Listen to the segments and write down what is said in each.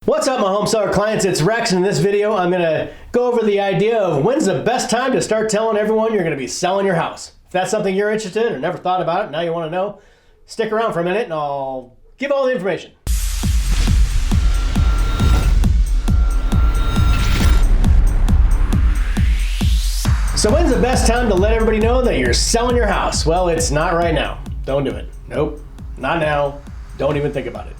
What's up, my home seller clients? It's Rex, and in this video I'm going to go over the idea of when's the best time to start telling everyone you're going to be selling your house. If that's something you're interested in or never thought about it, now you want to know, stick around for a minute and I'll give all the information. So when's the best time to let everybody know that you're selling your house? Well, it's not right now. Don't do it. Nope, not now. Don't even think about it.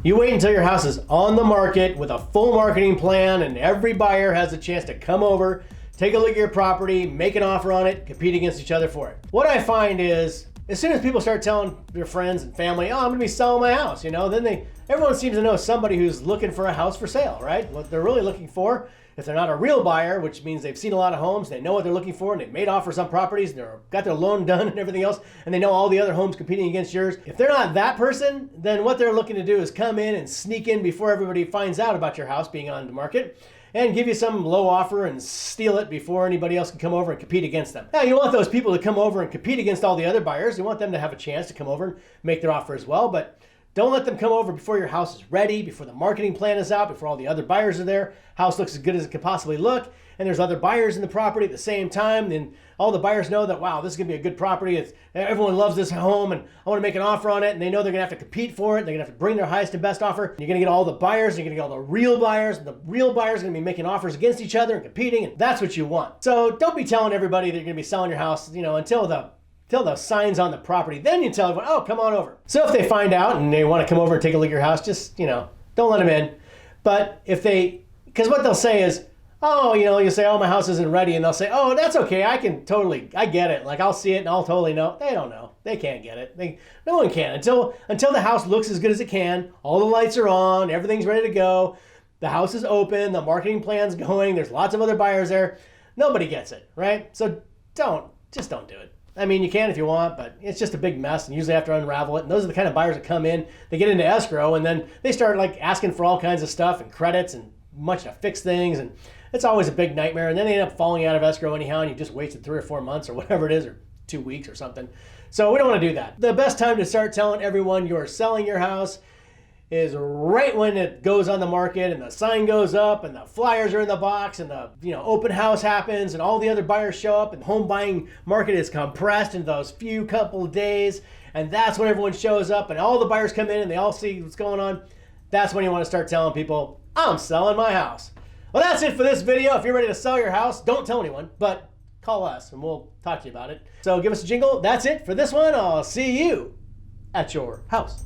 You wait until your house is on the market with a full marketing plan and every buyer has a chance to come over, take a look at your property, make an offer on it, compete against each other for it. What I find is, as soon as people start telling their friends and family, oh, I'm gonna be selling my house, then everyone seems to know somebody who's looking for a house for sale, right? What they're really looking for, if they're not a real buyer, which means they've seen a lot of homes, they know what they're looking for, and they've made offers on properties, and they've got their loan done and everything else, and they know all the other homes competing against yours. If they're not that person, then what they're looking to do is come in and sneak in before everybody finds out about your house being on the market, and give you some low offer and steal it before anybody else can come over and compete against them. Now, you want those people to come over and compete against all the other buyers. You want them to have a chance to come over and make their offer as well, but don't let them come over before your house is ready, before the marketing plan is out, before all the other buyers are there. House looks as good as it could possibly look, and there's other buyers in the property at the same time. Then all the buyers know that, wow, this is gonna be a good property. Everyone loves this home, and I wanna make an offer on it, and they know they're gonna have to compete for it. They're gonna have to bring their highest and best offer. You're gonna get all the buyers, you're gonna get all the real buyers, and the real buyers are gonna be making offers against each other and competing, and that's what you want. So don't be telling everybody that you're gonna be selling your house, until the sign's on the property. Then you tell everyone, oh, come on over. So if they find out and they want to come over and take a look at your house, just, don't let them in. But because what they'll say is, oh, you say, oh, my house isn't ready. And they'll say, oh, that's okay. I get it. Like, I'll see it and I'll totally know. They don't know. They can't get it. No one can. Until the house looks as good as it can, all the lights are on, everything's ready to go, the house is open, the marketing plan's going, there's lots of other buyers there. Nobody gets it, right? So just don't do it. I mean, you can if you want, but it's just a big mess and usually have to unravel it. And those are the kind of buyers that come in, they get into escrow and then they start asking for all kinds of stuff and credits and much to fix things. And it's always a big nightmare. And then they end up falling out of escrow anyhow and you just wasted 3 or 4 months or whatever it is, or 2 weeks or something. So we don't want to do that. The best time to start telling everyone you're selling your house is right when it goes on the market and the sign goes up and the flyers are in the box and the open house happens and all the other buyers show up and the home buying market is compressed in those couple of days, and that's when everyone shows up and all the buyers come in and they all see what's going on. That's when you want to start telling people, I'm selling my house. Well, that's it for this video. If you're ready to sell your house, don't tell anyone, but call us and we'll talk to you about it. So give us a jingle. That's it for this one. I'll see you at your house.